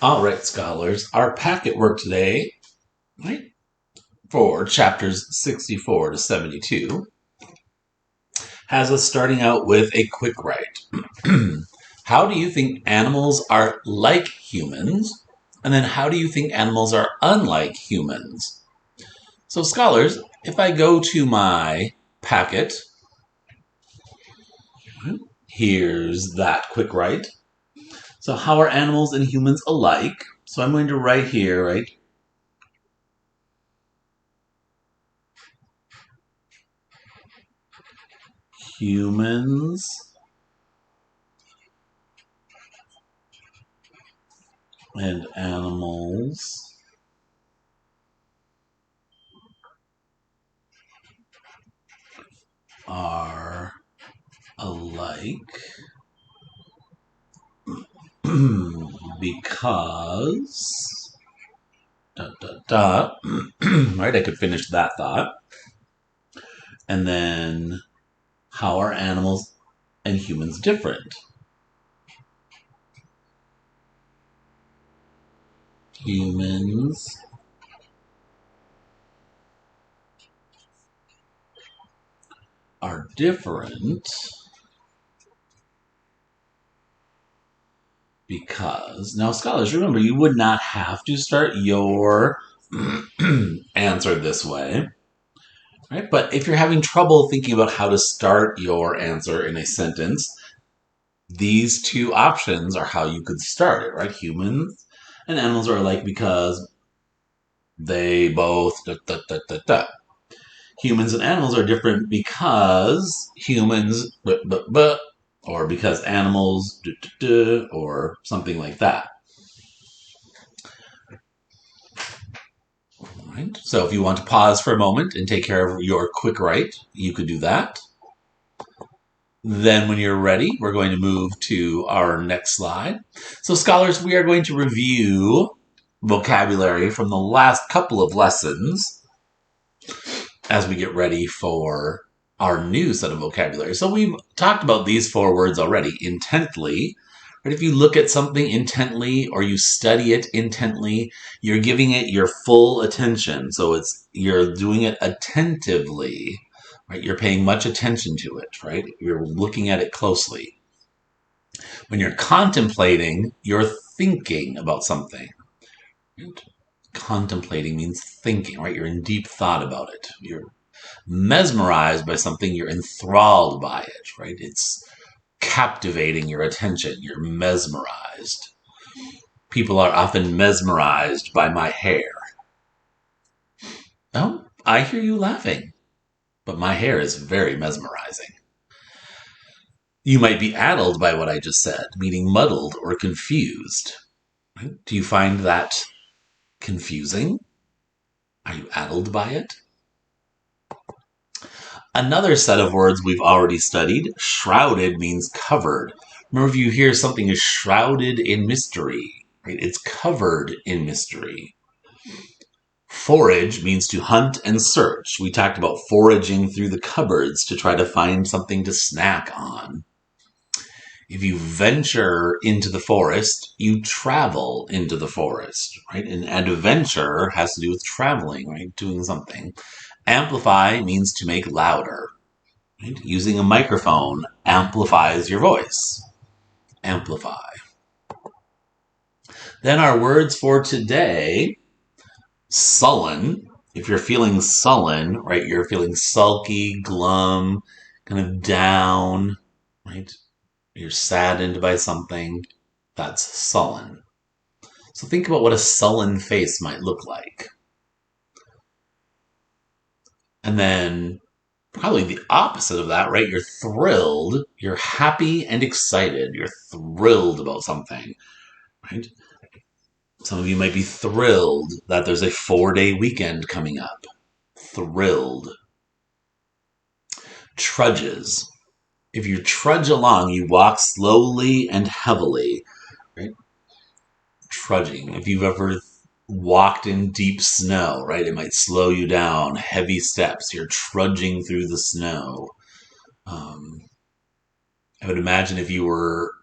All right, scholars, our packet work today, right, for chapters 64 to 72 has us starting out with a quick write. How do you think animals are like humans? And then how do you think animals are unlike humans? So, scholars, if I go to my packet, here's that quick write. So, how are animals and humans alike? So, I'm going to write here, right? Humans and animals are alike because dot dot dot right, I could finish that thought. And then how are animals and humans different? Humans are different because, now scholars, remember, you would not have to start your answer this way, right? But if you're having trouble thinking about how to start your answer in a sentence, these two options are how you could start it, right? Humans and animals are alike because they both da, da, da, da, da. Humans and animals are different because humans or because animals or something like that. Right? So if you want to pause for a moment and take care of your quick write, you could do that. Then when you're ready, we're going to move to our next slide. So scholars, we are going to review vocabulary from the last couple of lessons as we get ready for our new set of vocabulary. So we've talked about these four words already. Intently. But if you look at something intently or you study it intently, you're giving it your full attention. So you're doing it attentively. Right? You're paying much attention to it, right? You're looking at it closely. When you're contemplating, you're thinking about something. Right? Contemplating means thinking, right? You're in deep thought about it. You're mesmerized by something, you're enthralled by it, right? It's captivating your attention. You're mesmerized. People are often mesmerized by my hair. Oh, I hear you laughing, but my hair is very mesmerizing. You might be addled by what I just said, meaning muddled or confused. Do you find that confusing? Are you addled by it? Another set of words we've already studied, shrouded means covered. Remember, if you hear something is shrouded in mystery, right? It's covered in mystery. Forage means to hunt and search. We talked about foraging through the cupboards to try to find something to snack on. If you venture into the forest, you travel into the forest, right? And adventure has to do with traveling, right? Doing something. Amplify means to make louder. Right? Using a microphone amplifies your voice. Amplify. Then our words for today, sullen. If you're feeling sullen, right, you're feeling sulky, glum, kind of down, right? You're saddened by something. That's sullen. So think about what a sullen face might look like. And then probably the opposite of that, right? You're thrilled, you're happy and excited, you're thrilled about something, right? Some of you might be thrilled that there's a 4-day weekend coming up. Thrilled. Trudges. If you trudge along, you walk slowly and heavily, right? Trudging. If you've ever walked in deep snow, right, it might slow you down. Heavy steps. You're trudging through the snow. I would imagine if you were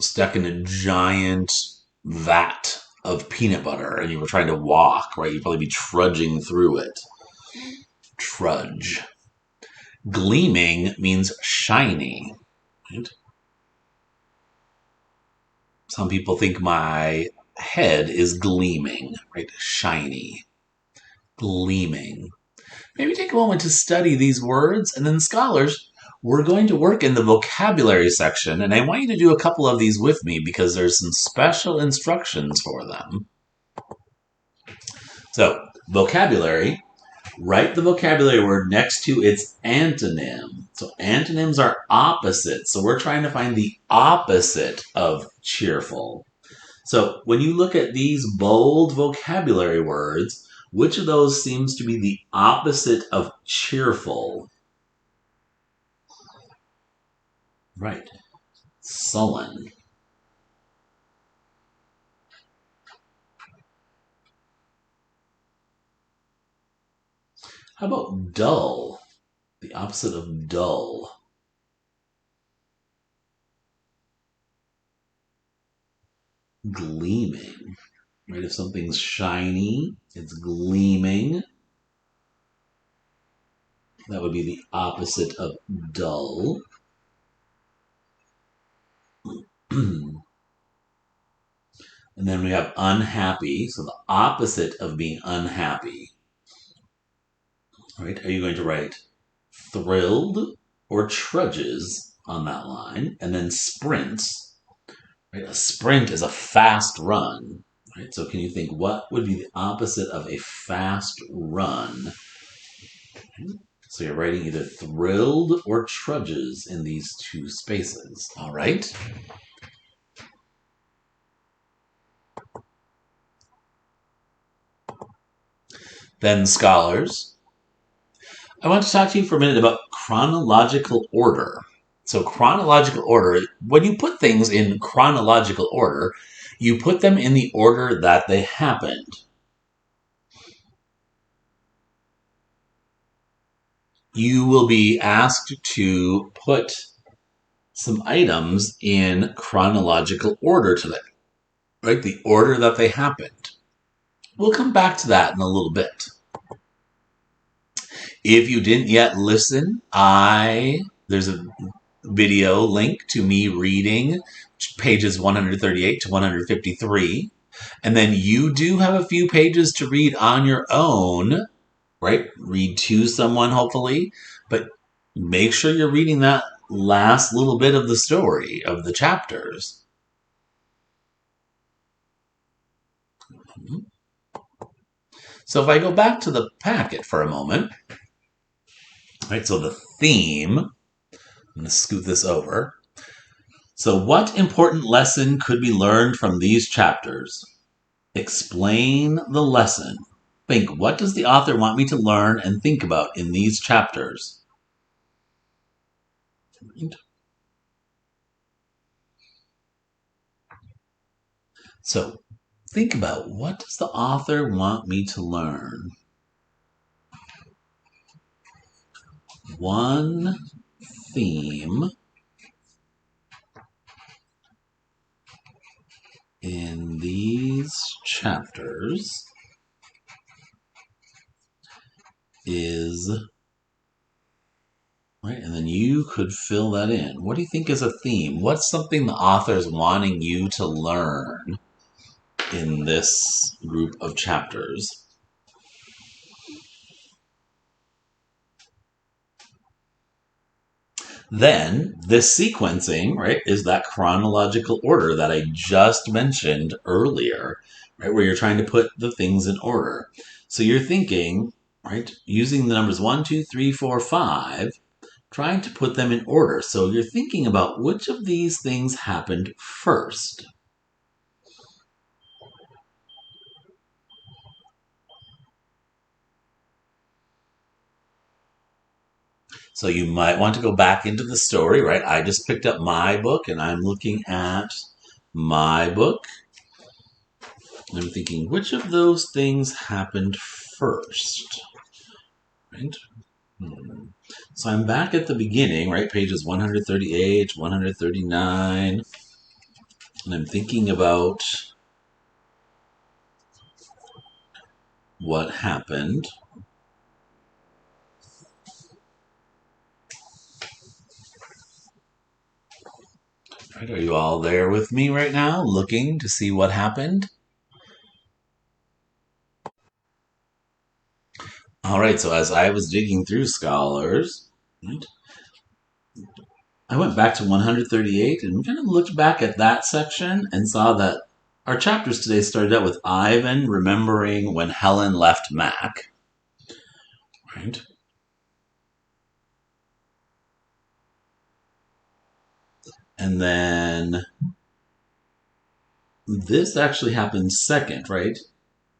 stuck in a giant vat of peanut butter and you were trying to walk, right? You'd probably be trudging through it. Trudge. Gleaming means shiny. Right? Some people think my head is gleaming, right? Shiny. Gleaming. Maybe take a moment to study these words, and then scholars, we're going to work in the vocabulary section, and I want you to do a couple of these with me because there's some special instructions for them. So, vocabulary, write the vocabulary word next to its antonym. So antonyms are opposites. So we're trying to find the opposite of cheerful. So when you look at these bold vocabulary words, which of those seems to be the opposite of cheerful? Right. Sullen. How about dull? The opposite of dull. Gleaming. Right? If something's shiny, it's gleaming. That would be the opposite of dull. And then we have unhappy. So the opposite of being unhappy. Right? Are you going to write thrilled or trudges on that line? And then sprints. Right? A sprint is a fast run. Right? So can you think what would be the opposite of a fast run? So you're writing either thrilled or trudges in these two spaces. All right? Then scholars, I want to talk to you for a minute about chronological order. So chronological order, when you put things in chronological order, you put them in the order that they happened. You will be asked to put some items in chronological order today, right? The order that they happened. We'll come back to that in a little bit. If you didn't yet listen, there's a video link to me reading pages 138 to 153. And then you do have a few pages to read on your own, right? Read to someone, hopefully. But make sure you're reading that last little bit of the story, of the chapters. So if I go back to the packet for a moment, right, so the theme, I'm going to scoot this over. So what important lesson could be learned from these chapters? Explain the lesson. Think, what does the author want me to learn and think about in these chapters? So think about, what does the author want me to learn? One theme in these chapters is, right, and then you could fill that in. What do you think is a theme? What's something the author is wanting you to learn in this group of chapters? Then this sequencing, right, is that chronological order that I just mentioned earlier, right, where you're trying to put the things in order. So you're thinking, right, using the numbers 1, 2, 3, 4, 5, trying to put them in order. So you're thinking about which of these things happened first. So you might want to go back into the story, right? I just picked up my book and I'm looking at my book. And I'm thinking, which of those things happened first? Right? So I'm back at the beginning, right? Pages 138, 139. And I'm thinking about what happened. Right, are you all there with me right now, looking to see what happened? All right, so as I was digging through Scholars, right, I went back to 138 and kind of looked back at that section and saw that our chapters today started out with Ivan remembering when Helen left Mac. Right? And then this actually happened second, right?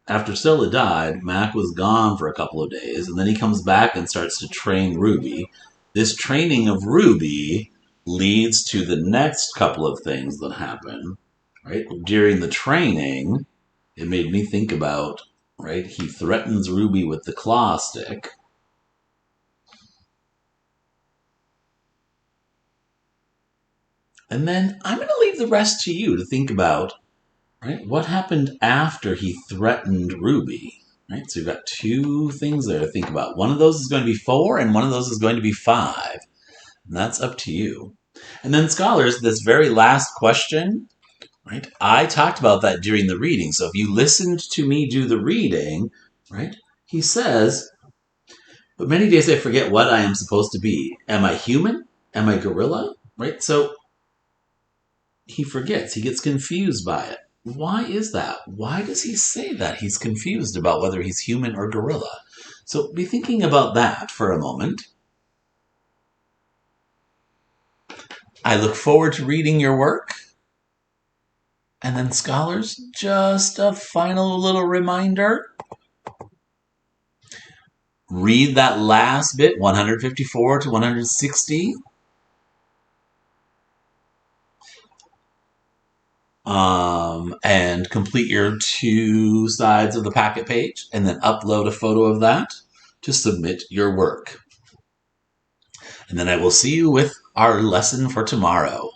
After Stella died, Mac was gone for a couple of days, and then he comes back and starts to train Ruby. This training of Ruby leads to the next couple of things that happen. Right? During the training, it made me think about, right? He threatens Ruby with the claw stick. And then I'm going to leave the rest to you to think about, right? What happened after he threatened Ruby? Right? So you've got two things there to think about. One of those is going to be 4, and one of those is going to be 5. And that's up to you. And then Scholars, this very last question, right? I talked about that during the reading. So if you listened to me do the reading, right? He says, but many days I forget what I am supposed to be. Am I human? Am I gorilla? Right? So he forgets. He gets confused by it. Why is that? Why does he say that? He's confused about whether he's human or gorilla. So be thinking about that for a moment. I look forward to reading your work. And then Scholars, just a final little reminder. Read that last bit, 154 to 160. And complete your 2 sides of the packet page, and then upload a photo of that to submit your work. And then I will see you with our lesson for tomorrow.